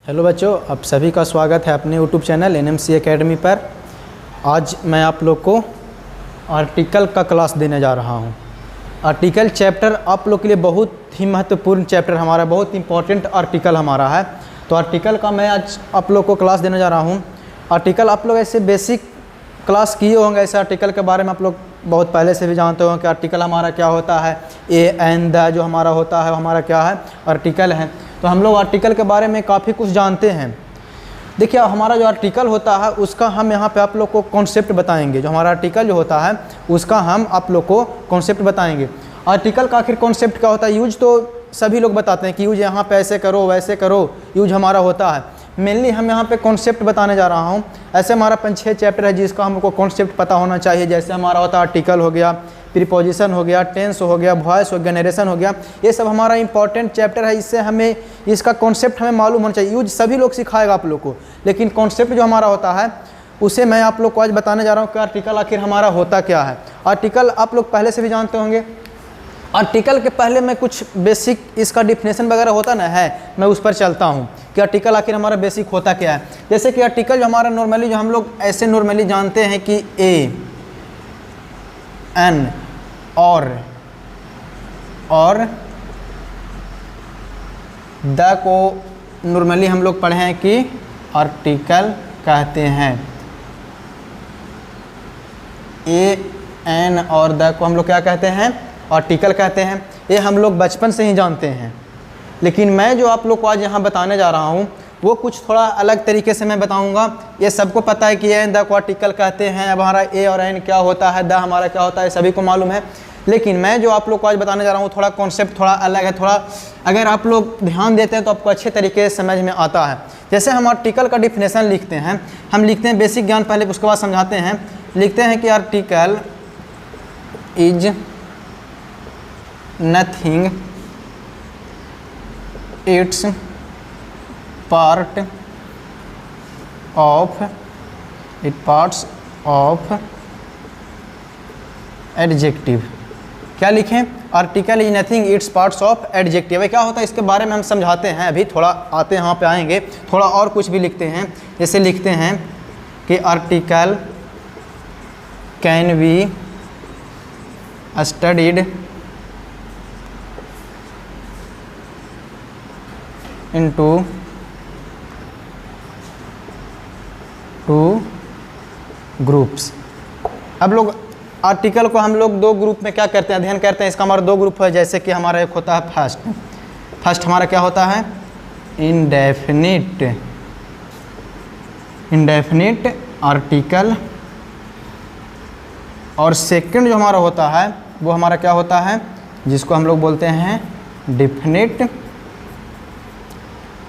Hello बच्चों, आप सभी का स्वागत है अपने यूट्यूब चैनल NMC एकेडमी पर। आज मैं आप लोग को आर्टिकल का क्लास देने जा रहा हूं। आर्टिकल चैप्टर आप लोग के लिए बहुत ही महत्वपूर्ण चैप्टर हमारा, बहुत इंपॉर्टेंट आर्टिकल हमारा है। तो आर्टिकल का मैं आज आप लोग को क्लास देने जा रहा हूं। आर्टिकल आप लोग ऐसे बेसिक क्लास किए होंगे, ऐसे आर्टिकल के बारे में आप लोग बहुत पहले से भी जानते होंगे कि आर्टिकल हमारा क्या होता है। ए एंड द जो हमारा होता है हमारा क्या है, आर्टिकल है। तो हम लोग आर्टिकल के बारे में काफ़ी कुछ जानते हैं। देखिए, हमारा जो आर्टिकल होता है उसका हम यहाँ पे आप लोग को कॉन्सेप्ट बताएंगे। जो हमारा आर्टिकल जो होता है उसका हम आप लोग को कॉन्सेप्ट बताएंगे। आर्टिकल का आखिर कॉन्सेप्ट क्या होता है? यूज तो सभी लोग बताते हैं कि यूज यहाँ पे ऐसे करो वैसे करो, यूज हमारा होता है। मेनली हम यहाँ पे कॉन्सेप्ट बताने जा रहा हूँ। ऐसे हमारा 5-6 चैप्टर है जिसका हमको कॉन्सेप्ट पता होना चाहिए। जैसे हमारा होता है आर्टिकल हो गया, प्रीपोजिशन हो गया, टेंस हो गया, वॉइस हो गया, नरेशन हो गया। ये सब हमारा इंपॉर्टेंट चैप्टर है। इससे हमें इसका कॉन्सेप्ट हमें मालूम होना चाहिए। यूज सभी लोग सिखाएगा आप लोग को, लेकिन कॉन्सेप्ट जो हमारा होता है उसे मैं आप लोग को आज बताने जा रहा हूँ कि आर्टिकल आखिर हमारा होता क्या है। आर्टिकल आप लोग पहले से भी जानते होंगे। आर्टिकल के पहले मैं कुछ बेसिक इसका डिफिनेशन वगैरह होता ना है, मैं उस पर चलता हूँ कि आर्टिकल आखिर हमारा बेसिक होता क्या है। जैसे कि आर्टिकल जो हमारा नॉर्मली जो हम लोग ऐसे नॉर्मली जानते हैं कि ए एन और द को नॉर्मली हम लोग पढ़े हैं कि आर्टिकल कहते हैं। ए एन और द को हम लोग क्या कहते हैं? आर्टिकल कहते हैं। ये हम लोग बचपन से ही जानते हैं, लेकिन मैं जो आप लोग को आज यहाँ बताने जा रहा हूँ वो कुछ थोड़ा अलग तरीके से मैं बताऊँगा। ये सबको पता है कि ए द को आर्टिकल कहते हैं। अब हमारा ए और एन क्या होता है, द हमारा क्या होता है, सभी को मालूम है। लेकिन मैं जो आप लोग को आज बताने जा रहा हूँ थोड़ा कॉन्सेप्ट थोड़ा अलग है। थोड़ा अगर आप लोग ध्यान देते हैं तो आपको अच्छे तरीके से समझ में आता है। जैसे हम आर्टिकल का डिफिनेशन लिखते हैं, हम लिखते हैं बेसिक ज्ञान पहले, उसके बाद समझाते हैं। लिखते हैं कि article is nothing its parts of adjective. क्या लिखें? Article is nothing its parts of adjective. क्या होता है इसके बारे में हम समझाते हैं। अभी थोड़ा आते हैं, यहाँ पे आएंगे। थोड़ा और कुछ भी लिखते हैं। जैसे लिखते हैं कि article can be studied into 2 groups. अब लोग आर्टिकल को हम लोग 2 ग्रुप में क्या करते हैं, अध्ययन करते हैं। इसका हमारा 2 ग्रुप है। जैसे कि हमारा एक होता है फर्स्ट हमारा क्या होता है? Indefinite article. और सेकंड जो हमारा होता है वो हमारा क्या होता है, जिसको हम लोग बोलते हैं डिफिनिट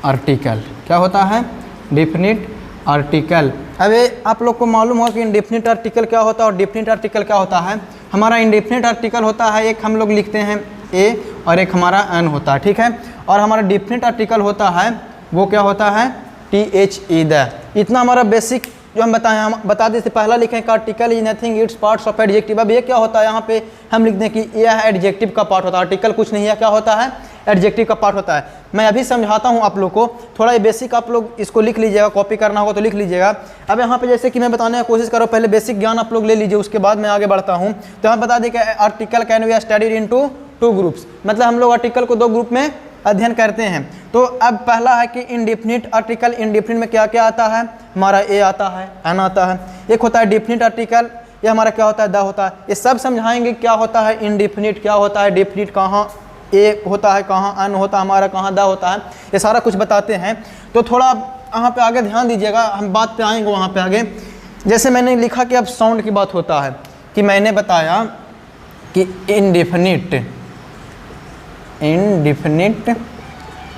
आर्टिकल। क्या होता है? Definite article. अब ये आप लोग को मालूम होगा कि इंडेफिनिट आर्टिकल क्या होता है और डिफिनिट आर्टिकल क्या होता है। हमारा इंडेफिनिट आर्टिकल होता है, एक हम लोग लिखते हैं ए और एक हमारा एन होता है, ठीक है। और हमारा डिफिनिट आर्टिकल होता है वो क्या होता है? THE the. इतना हमारा बेसिक जो हम बताएं, हम बता देते। पहला लिखें कि article is nothing its parts of adjective. अब ये क्या होता है? यहाँ पे हम लिख दें कि यह एडजेक्टिव का पार्ट होता है। आर्टिकल कुछ नहीं है, क्या होता है? एडजेक्टिव का पार्ट होता है। मैं अभी समझाता हूँ आप लोग को। थोड़ा ये बेसिक आप लोग इसको लिख लीजिएगा, कॉपी करना होगा तो लिख लीजिएगा। अब यहाँ पे जैसे कि मैं बताने की कोशिश करूँ, पहले बेसिक ज्ञान आप लोग ले लीजिए, उसके बाद मैं आगे बढ़ता हूँ। तो यहाँ बता दें कि article can be studied into 2 groups. मतलब हम लोग आर्टिकल को 2 ग्रुप में अध्ययन करते हैं। तो अब पहला है कि इंडेफिनिट आर्टिकल। इंडेफिनिट में क्या क्या आता है? हमारा ए आता है, एन आता है। एक होता है डिफिनिट आर्टिकल, ये हमारा क्या होता है? द होता है। ये सब समझाएंगे क्या होता है इंडेफिनिट, क्या होता है डिफिनिट, कहाँ ए होता है, कहाँ एन होता है हमारा, कहाँ द होता है, ये सारा कुछ बताते हैं। तो थोड़ा यहाँ पे आगे ध्यान दीजिएगा, हम बात पे आएंगे वहाँ पे आगे। जैसे मैंने लिखा कि अब साउंड की बात होता है, कि मैंने बताया कि इंडेफिनिट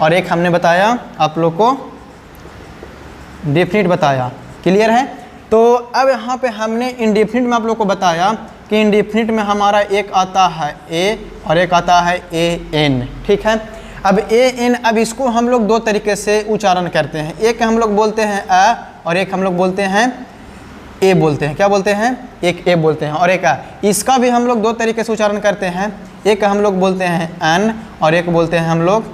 और एक हमने बताया आप लोग को डेफिनिट बताया। क्लियर है? तो अब यहाँ पे हमने इंडेफिनिट में आप लोग को बताया कि इंडेफिनिट में हमारा एक आता है ए और एक आता है ए एन, ठीक है। अब ए एन, अब इसको हम लोग 2 तरीके से उच्चारण करते हैं। एक हम लोग बोलते हैं अ और एक हम लोग बोलते हैं ए बोलते हैं। क्या बोलते हैं? एक ए बोलते हैं और एक आ। इसका भी हम लोग 2 तरीके से उच्चारण करते हैं। एक हम लोग बोलते हैं एन और एक बोलते हैं हम लोग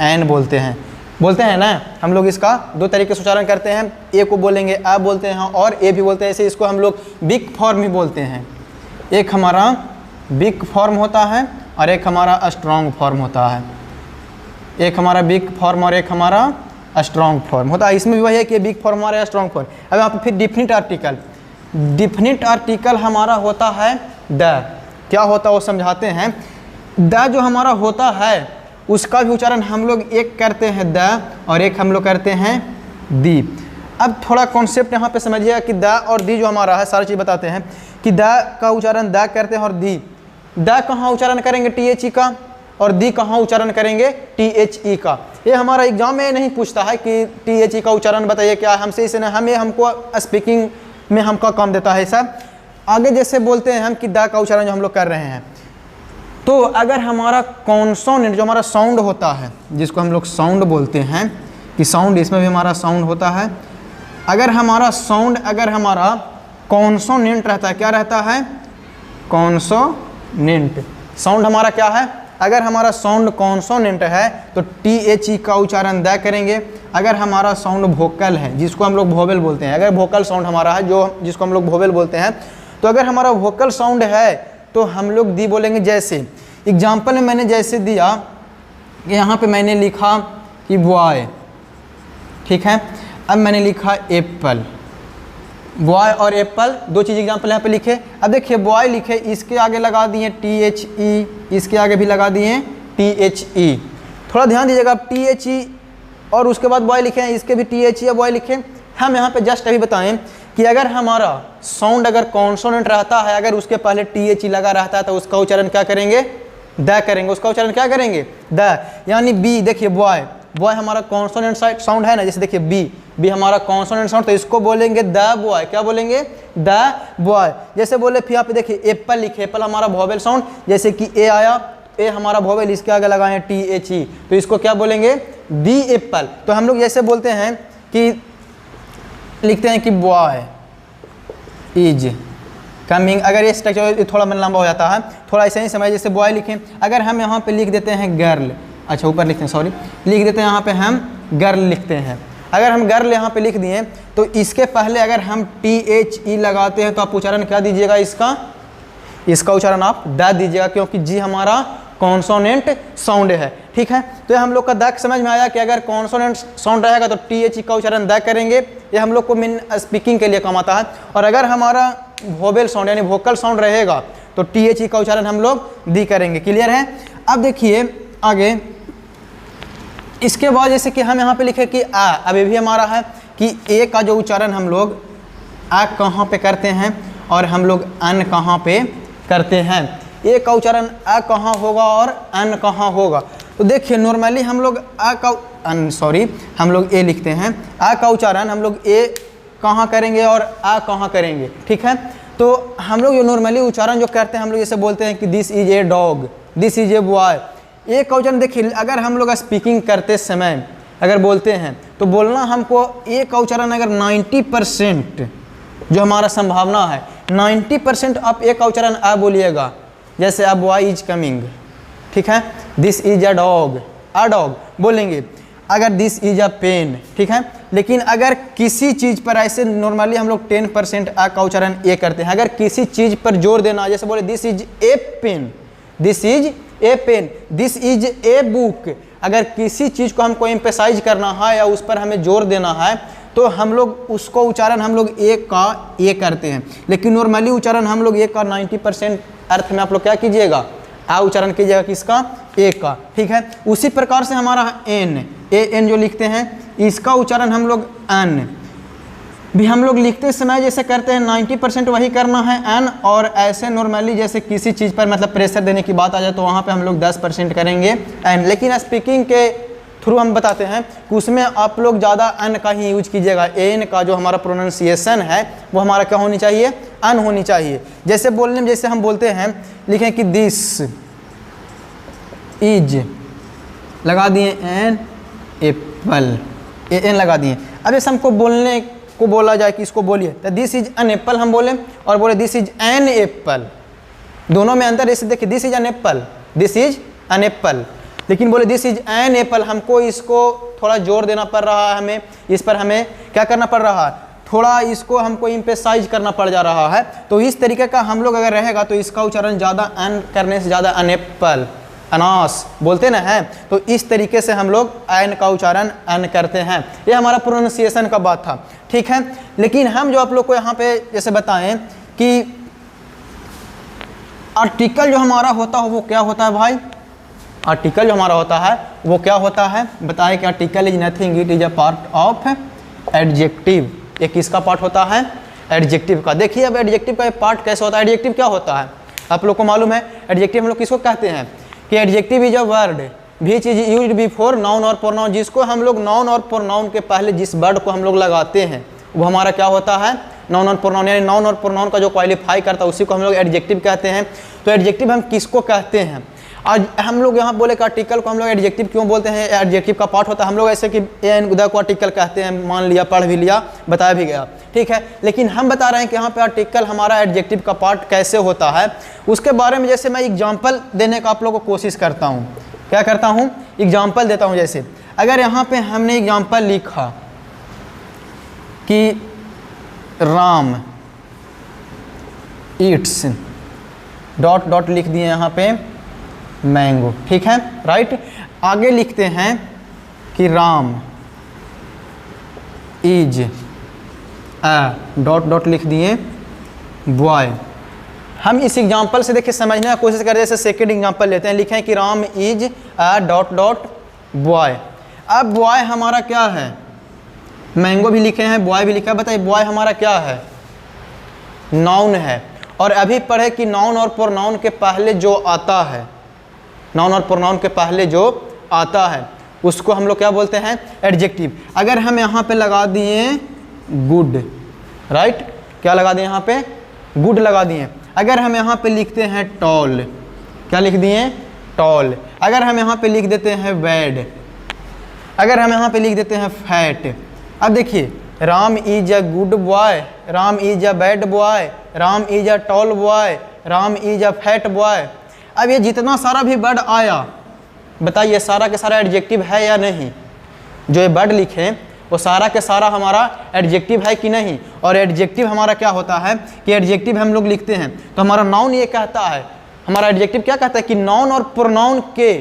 एन बोलते हैं। बोलते हैं ना हम लोग, इसका दो तरीके से उच्चारण करते हैं, ए को बोलेंगे आ बोलते हैं और ए भी बोलते हैं, ऐसे इसको हम लोग बिग फॉर्म ही बोलते हैं। एक हमारा बिग फॉर्म होता है और एक हमारा स्ट्रॉन्ग फॉर्म होता है। एक हमारा बिग फॉर्म और एक हमारा स्ट्रॉन्ग फॉर्म होता है। इसमें भी वही है कि बिग फॉर्म हमारा स्ट्रॉन्ग फॉर्म। अब यहाँ पर फिर डिफिनिट आर्टिकल, डिफिनिट आर्टिकल हमारा होता है द। क्या होता है वो समझाते हैं। द जो हमारा होता है उसका भी उच्चारण हम लोग एक करते हैं द और एक हम लोग करते हैं दी। अब थोड़ा कॉन्सेप्ट यहाँ पे समझिएगा कि द और दी जो हमारा है, सारी चीज़ बताते हैं कि द का उच्चारण द करते हैं और दी। द कहाँ उच्चारण करेंगे THE का और दी कहाँ उच्चारण करेंगे THE का। ये हमारा एग्जाम में नहीं पूछता है कि THE का उच्चारण बताइए क्या, हमसे इसे हमें हमको स्पीकिंग में हमका काम देता है सब। आगे जैसे बोलते हैं हम कि द का उच्चारण जो हम लोग कर रहे हैं, तो अगर हमारा कॉन्सोनेंट जो हमारा साउंड होता है, जिसको हम लोग साउंड बोलते हैं कि साउंड, इसमें भी हमारा साउंड होता है। अगर हमारा साउंड, अगर हमारा कॉन्सोनेंट रहता है, क्या रहता है कॉन्सोनेंट, साउंड हमारा क्या है, अगर हमारा साउंड कॉन्सोनेंट है तो THE का उच्चारण द करेंगे। अगर हमारा साउंड वोकल है, जिसको हम लोग वोवेल बोलते हैं, अगर वोकल साउंड हमारा है जो जिसको हम लोग वोवेल बोलते हैं, तो अगर हमारा वोकल साउंड है तो हम लोग दी बोलेंगे। जैसे एग्जाम्पल में मैंने जैसे दिया कि यहाँ पे मैंने लिखा कि बॉय, ठीक है। अब मैंने लिखा एप्पल, बॉय और एप्पल दो चीज़ एग्जाम्पल यहाँ पे लिखे। अब देखिए बॉय लिखे, इसके आगे लगा दिए THE, इसके आगे भी लगा दिए THE। थोड़ा ध्यान दीजिएगा, THE और उसके बाद बॉय लिखे हैं, इसके भी THE या बॉय लिखे। हम यहाँ पे जस्ट अभी बताएं कि अगर हमारा साउंड अगर कॉन्सोनेंट रहता है, अगर उसके पहले THE लगा रहता है तो उसका उच्चारण क्या करेंगे द करेंगे। उसका उच्चारण क्या करेंगे द। यानी बी, देखिए बॉय, बॉय हमारा कॉन्सोनेंट साउंड है ना, जैसे देखिए बी हमारा कॉन्सोनेंट साउंड, तो इसको बोलेंगे द बॉय। क्या बोलेंगे द बॉय। जैसे बोले फिर यहाँ पे देखिए एप्पल लिखे, एप्पल हमारा वोवेल साउंड, जैसे कि ए आया, ए हमारा वोवेल, इसके आगे लगाए THE, तो इसको क्या बोलेंगे दी एप्पल। तो हम लोग जैसे बोलते हैं कि लिखते हैं कि बॉय इज कमिंग, अगर ये स्ट्रक्चर थोड़ा मन लंबा हो जाता है, थोड़ा ऐसे ही समझ, जैसे बॉय लिखें। अगर हम यहाँ पे लिख देते हैं गर्ल, अच्छा ऊपर लिखते हैं, सॉरी, लिख देते हैं यहाँ पे हम गर्ल लिखते हैं। अगर हम गर्ल यहाँ पे लिख दिए तो इसके पहले अगर हम THE लगाते हैं तो आप उच्चारण क्या दीजिएगा इसका, इसका उच्चारण आप द दीजिएगा, क्योंकि जी हमारा कॉन्सोनेंट साउंड है, ठीक है। तो ये हम लोग का द समझ में आया कि अगर कॉन्सोनेंट साउंड रहेगा तो THE का उच्चारण द करेंगे। ये हम लोग को मीन स्पीकिंग के लिए काम आता है। और अगर हमारा वोवेल साउंड यानी वोकल साउंड रहेगा तो THE का उच्चारण हम लोग दी करेंगे। क्लियर है। अब देखिए आगे, इसके बाद जैसे कि हम यहाँ पे लिखे कि आ, अब ये भी हमारा है कि ए का जो उच्चारण हम लोग आ कहाँ पे करते हैं और हम लोग अन कहाँ पे करते हैं। ए का उच्चारण आ कहाँ होगा और अन कहाँ होगा। तो देखिए नॉर्मली हम लोग आ का हम लोग ए लिखते हैं, आ का उच्चारण हम लोग ए कहाँ करेंगे और आ कहाँ करेंगे, ठीक है। तो हम लोग जो नॉर्मली उच्चारण जो करते हैं, हम लोग जैसे बोलते हैं कि this is a dog, this is a boy. A का उच्चारण देखिए, अगर हम लोग स्पीकिंग करते समय अगर बोलते हैं तो बोलना हमको ए का उच्चारण अगर 90% जो हमारा संभावना है 90% आप ए का उच्चारण आ बोलिएगा। जैसे अब बॉय इज कमिंग, ठीक है, दिस इज अ डॉग बोलेंगे। अगर दिस इज अ पेन, ठीक है। लेकिन अगर किसी चीज़ पर ऐसे नॉर्मली हम लोग 10% आ का उच्चारण ए करते हैं। अगर किसी चीज़ पर जोर देना, जैसे बोले this is a pen, this is a pen, this is a book. अगर किसी चीज़ को हमको एम्फेसाइज करना है या उस पर हमें जोर देना है तो हम लोग उसको उच्चारण हम लोग ए का ए करते हैं। लेकिन नॉर्मली उच्चारण हम लोग ए का 90% अर्थ में आप लोग क्या कीजिएगा, आ उच्चारण कीजिएगा किसका, ए का, ठीक है। उसी प्रकार से हमारा एन, ए एन जो लिखते हैं इसका उच्चारण हम लोग अन भी हम लोग लिखते समय जैसे करते हैं 90% वही करना है एन। और ऐसे नॉर्मली जैसे किसी चीज़ पर मतलब प्रेशर देने की बात आ जाए तो वहाँ पे हम लोग 10% करेंगे एन। लेकिन स्पीकिंग के थ्रू हम बताते हैं कि उसमें आप लोग ज़्यादा अन का ही यूज कीजिएगा। एन का जो हमारा प्रोनाउंसिएशन है वो हमारा क्या होनी चाहिए, अन होनी चाहिए। जैसे बोलने में जैसे हम बोलते हैं, लिखें कि दिस इज, लगा दिए एन एप्पल, एन लगा दिए। अब जैसे हमको बोलने को बोला जाए कि इसको बोलिए तो दिस इज एन एप्पल हम बोले और बोले दिस इज एन एप्पल, दोनों में अंतर ऐसे देखिए, this is an apple, this is an apple. लेकिन बोले दिस इज एन एप्पल, हमको इसको थोड़ा जोर देना पड़ रहा है, हमें इस पर हमें क्या करना पड़ रहा है, थोड़ा इसको हमको इम्पेसाइज करना पड़ जा रहा है। तो इस तरीके का हम लोग अगर रहेगा तो इसका उच्चारण ज़्यादा एन करने से ज़्यादा अनएप्पल, अनास बोलते ना हैं, तो इस तरीके से हम लोग एन का उच्चारण एन करते हैं। ये हमारा प्रोनाउंसिएशन का बात था, ठीक है। लेकिन हम जो आप लोग को यहाँ पे जैसे बताएं कि आर्टिकल जो हमारा होता है वो क्या होता है भाई, आर्टिकल जो हमारा होता है वो क्या होता है, बताएं कि article is nothing, it is a part of adjective. ये किसका पार्ट होता है, एडजेक्टिव का। देखिए अब एडजेक्टिव का पार्ट कैसे होता है, एडजेक्टिव क्या होता है आप लोग को मालूम है। एडजेक्टिव हम लोग किसको कहते हैं कि adjective is a word which is used before noun और प्रोनाउन, जिसको हम लोग नाउन और प्रोनाउन के पहले जिस वर्ड को हम लोग लगाते हैं वो हमारा क्या होता है, नाउन और प्रोनाउन, यानी नाउन और प्रोनाउन का जो क्वालिफाई करता है उसी को हम लोग एडजेक्टिव कहते हैं। तो एडजेक्टिव हम किसको कहते हैं, आज हम लोग यहाँ बोले कि आर्टिकल को हम लोग एडजेक्टिव क्यों बोलते हैं, एडजेक्टिव का पार्ट होता है। हम लोग ऐसे कि ए एन उदय को आर्टिकल कहते हैं, मान लिया, पढ़ भी लिया, बताया भी गया, ठीक है। लेकिन हम बता रहे हैं कि यहाँ पे आर्टिकल हमारा एडजेक्टिव का पार्ट कैसे होता है, उसके बारे में जैसे मैं एग्जाम्पल देने का आप लोगों को कोशिश करता हूँ। क्या करता हूँ, एग्जाम्पल देता हूँ। जैसे अगर यहाँ पे हमने एग्जाम्पल लिखा कि राम ईट्स डॉट डॉट लिख दिए यहाँ पे मैंगो, ठीक है, राइट। आगे लिखते हैं कि राम इज डॉट डॉट लिख दिए बॉय। हम इस एग्जाम्पल से देखिए समझने की कोशिश करें। जैसे सेकेंड एग्जाम्पल लेते हैं, लिखें कि Ram is dot dot boy. अब बॉय हमारा क्या है, मैंगो भी लिखे हैं, बॉय भी लिखा है। बताइए बॉय हमारा क्या है, नाउन है। और अभी पढ़े कि नाउन और प्रोनाउन के पहले जो आता है, नाउन और प्रोनाउन के पहले जो आता है उसको हम लोग क्या बोलते हैं, एडजेक्टिव। अगर हम यहाँ पे लगा दिए गुड, राइट, क्या लगा दिए यहाँ पे, गुड लगा दिए। अगर हम यहाँ पे लिखते हैं टॉल, क्या लिख दिए, टॉल। अगर हम यहाँ पे लिख देते हैं बैड, अगर हम यहाँ पे लिख देते हैं फैट। अब देखिए Ram is a good boy, Ram is a bad boy, Ram is a tall boy, Ram is a fat boy. अब ये जितना सारा भी वर्ड आया, बताइए सारा के सारा एडजेक्टिव है या नहीं। जो ये वर्ड लिखे वो सारा के सारा हमारा एडजेक्टिव है कि नहीं। और एडजेक्टिव हमारा क्या होता है कि एडजेक्टिव हम लोग लिखते हैं तो हमारा नाउन ये कहता है, हमारा एडजेक्टिव क्या कहता है कि नाउन और प्रोनाउन के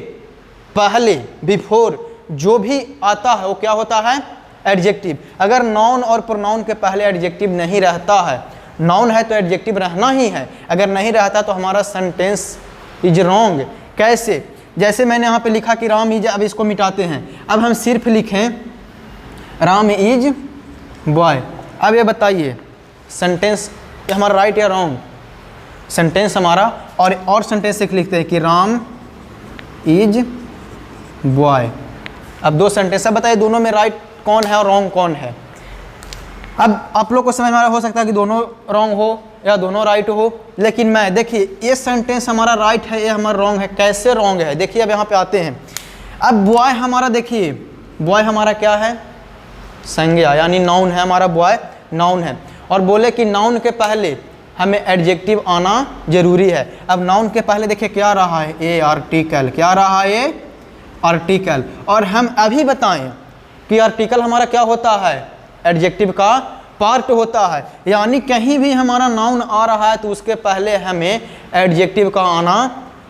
पहले बिफोर जो भी आता है वो क्या होता है, एडजेक्टिव। अगर नाउन और प्रोनाउन के पहले एडजेक्टिव नहीं रहता है, नाउन है तो एडजेक्टिव रहना ही है, अगर नहीं रहता तो हमारा सेंटेंस इज रॉन्ग। कैसे, जैसे मैंने यहाँ पे लिखा कि राम इज, अब इसको मिटाते हैं। अब हम सिर्फ लिखें राम इज बॉय। अब ये बताइए सेंटेंस हमारा राइट या रॉन्ग, सेंटेंस हमारा। और सेंटेंस एक लिखते हैं कि राम इज बॉय। अब दो सेंटेंस, अब बताइए दोनों में राइट कौन है और रॉन्ग कौन है। अब आप लोग को समझ में आ रहा हो सकता है कि दोनों रॉन्ग हो या दोनों राइट हो, लेकिन मैं देखिए ये सेंटेंस हमारा राइट है, ये हमारा रॉन्ग है। कैसे रॉन्ग है, देखिए अब यहाँ पे आते हैं। अब बॉय हमारा, देखिए बॉय हमारा क्या है, संज्ञा यानी नाउन है, हमारा बॉय नाउन है। और बोले कि नाउन के पहले हमें एडजेक्टिव आना जरूरी है। अब नाउन के पहले देखिए क्या रहा है, ए आर्टिकल, क्या रहा है, ये आर्टिकल। और हम अभी बताएं कि आर्टिकल हमारा क्या होता है, एडजेक्टिव का पार्ट होता है। यानी कहीं भी हमारा नाउन आ रहा है तो उसके पहले हमें एडजेक्टिव का आना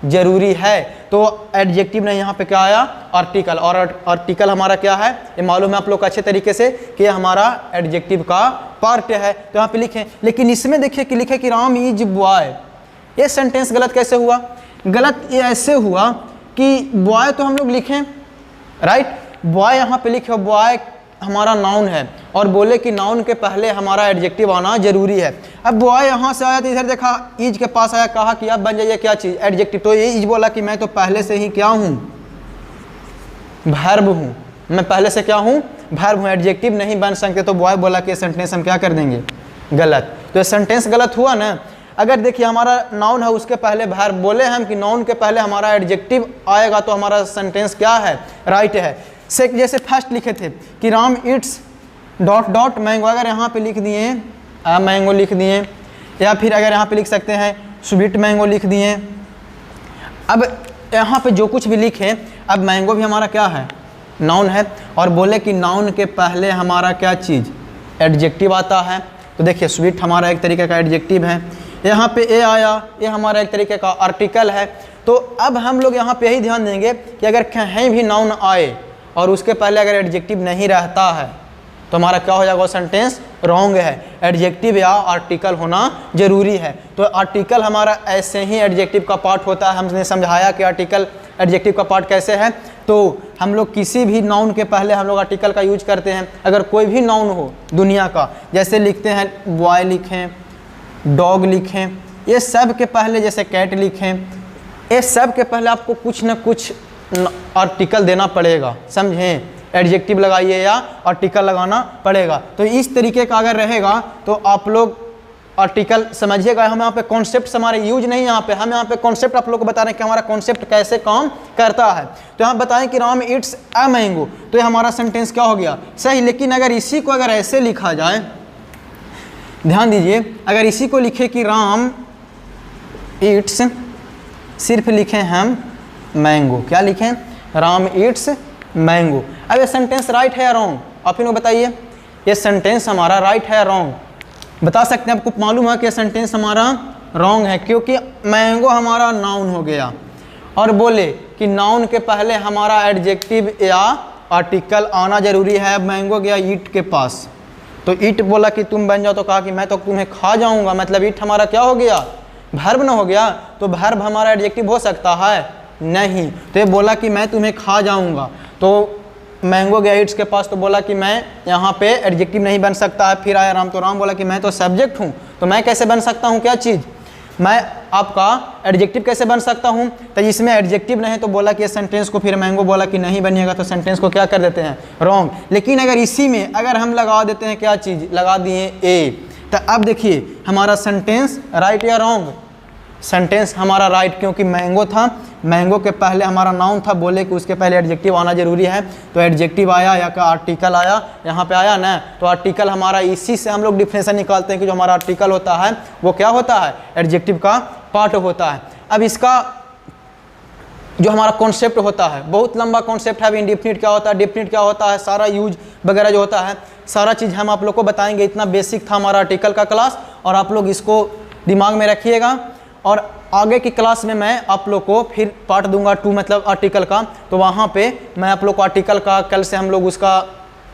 जरूरी है। तो एडजेक्टिव ने यहाँ पे क्या आया, आर्टिकल। और आर्टिकल हमारा क्या है, ये मालूम है आप लोग को अच्छे तरीके से कि हमारा एडजेक्टिव का पार्ट है। तो यहाँ पे लिखें, लेकिन इसमें देखिए कि लिखे कि राम इज बॉय। ये सेंटेंस गलत कैसे हुआ, गलत ये ऐसे हुआ कि बॉय तो हम लोग लिखें, राइट, बॉय यहाँ पे लिखे, बॉय हमारा नाउन है और बोले कि नाउन के पहले हमारा एडजेक्टिव आना जरूरी है। अब बॉय यहाँ से आया तो इधर देखा इज के पास आया, कहा कि अब बन जाइए क्या चीज़, एडजेक्टिव। तो ये इज बोला कि मैं तो पहले से ही क्या हूँ, वर्ब हूँ, मैं पहले से क्या हूँ, वर्ब हूँ, एडजेक्टिव नहीं बन सकते। तो बॉय बोला कि सेंटेंस हम क्या कर देंगे, गलत। तो ये सेंटेंस गलत हुआ ना। अगर देखिए हमारा नाउन है उसके पहले वर्ब, बोले हम कि नाउन के पहले हमारा एडजेक्टिव आएगा तो हमारा सेंटेंस क्या है, राइट है। जैसे फर्स्ट लिखे थे कि Ram it's dot dot mango, अगर यहाँ पे लिख दिए मैंगो लिख दिए, या फिर अगर यहाँ पे लिख सकते हैं स्वीट मैंगो लिख दिए। अब यहाँ पे जो कुछ भी लिखे, अब मैंगो भी हमारा क्या है, नाउन है, और बोले कि नाउन के पहले हमारा क्या चीज़, एडजेक्टिव आता है। तो देखिए स्वीट हमारा एक तरीके का एडजेक्टिव है, यहाँ पे ए आया, ये हमारा एक तरीके का आर्टिकल है। तो अब हम लोग यहाँ पे यही ध्यान देंगे कि अगर कहीं भी नाउन आए और उसके पहले अगर एडजेक्टिव नहीं रहता है तो हमारा क्या हो जाएगा, वो सेंटेंस रॉन्ग है। एडजेक्टिव या आर्टिकल होना जरूरी है। तो आर्टिकल हमारा ऐसे ही एडजेक्टिव का पार्ट होता है। हमने समझाया कि आर्टिकल एडजेक्टिव का पार्ट कैसे है। तो हम लोग किसी भी नाउन के पहले हम लोग आर्टिकल का यूज करते हैं। अगर कोई भी नाउन हो दुनिया का, जैसे लिखते हैं बॉय लिखें, डॉग लिखें, ये सब के पहले, जैसे कैट लिखें, ये सब के पहले आपको कुछ ना कुछ आर्टिकल देना पड़ेगा, समझें। एडजेक्टिव लगाइए या आर्टिकल लगाना पड़ेगा। तो इस तरीके का अगर रहेगा तो आप लोग आर्टिकल समझिएगा। हम यहाँ पे कॉन्सेप्ट हमारे यूज नहीं, यहाँ पे हम यहाँ पे कॉन्सेप्ट आप लोग को बता रहे हैं कि हमारा कॉन्सेप्ट कैसे काम करता है। तो हम बताएं कि राम इट्स अ मैंगो, तो ये हमारा सेंटेंस क्या हो गया, सही। लेकिन अगर इसी को अगर ऐसे लिखा जाए, ध्यान दीजिए, अगर इसी को लिखे कि राम इट्स, सिर्फ लिखें हम मैंगो, क्या लिखें, राम इट्स मैंगो। अब ये सेंटेंस राइट है या रॉन्ग, आप ही लोग बताइए, ये सेंटेंस हमारा राइट है या रॉन्ग, बता सकते हैं। आपको मालूम है कि ये सेंटेंस हमारा रॉन्ग है, क्योंकि मैंगो हमारा नाउन हो गया और बोले कि नाउन के पहले हमारा एडजेक्टिव या आर्टिकल आना जरूरी है। मैंगो गया ईट के पास, तो ईट बोला कि तुम बन जाओ, तो कहा कि मैं तो तुम्हें खा जाऊंगा, मतलब ईट हमारा क्या हो गया, वर्ब ना हो गया। तो वर्ब हमारा एडजेक्टिव हो सकता है नहीं, तो ये बोला कि मैं तुम्हें खा जाऊंगा। तो मैंगो गया ईट्स के पास, तो बोला कि मैं यहाँ पे एडजेक्टिव नहीं बन सकता है। फिर आया राम, तो राम बोला कि मैं तो सब्जेक्ट हूँ, तो मैं कैसे बन सकता हूँ, क्या चीज़, मैं आपका एडजेक्टिव कैसे बन सकता हूँ। तो इसमें एडजेक्टिव नहीं, तो बोला कि ये सेंटेंस को, फिर मैंगो बोला कि नहीं बनिएगा, तो सेंटेंस को क्या कर देते हैं, रॉन्ग। लेकिन अगर इसी में अगर हम लगा देते हैं क्या चीज़, लगा दिए ए, तो अब देखिए हमारा सेंटेंस राइट या रॉन्ग, सेंटेंस हमारा राइट, क्योंकि मैंगो था, मैंगो के पहले हमारा नाउन था, बोले कि उसके पहले एडजेक्टिव आना जरूरी है। तो एडजेक्टिव आया या का आर्टिकल आया, यहाँ पे आया ना, तो आर्टिकल हमारा, इसी से हम लोग डिफरेंशिएशन निकालते हैं कि जो हमारा आर्टिकल होता है वो क्या होता है, एडजेक्टिव का पार्ट होता है। अब इसका जो हमारा कॉन्सेप्ट होता है, बहुत लंबा कॉन्सेप्ट है। अब इंडेफिनिट क्या होता है, डेफिनिट क्या होता है, सारा यूज वगैरह जो होता है, सारा चीज़ हम आप लोग को बताएंगे। इतना बेसिक था हमारा आर्टिकल का क्लास, और आप लोग इसको दिमाग में रखिएगा। और आगे की क्लास में मैं आप लोग को फिर पार्ट दूंगा 2, मतलब आर्टिकल का, तो वहाँ पे मैं आप लोग को आर्टिकल का, कल से हम लोग उसका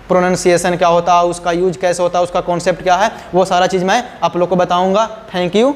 प्रोनाउंसिएशन क्या होता है, उसका यूज कैसे होता है, उसका कॉन्सेप्ट क्या है, वो सारा चीज़ मैं आप लोग को बताऊंगा। Thank you.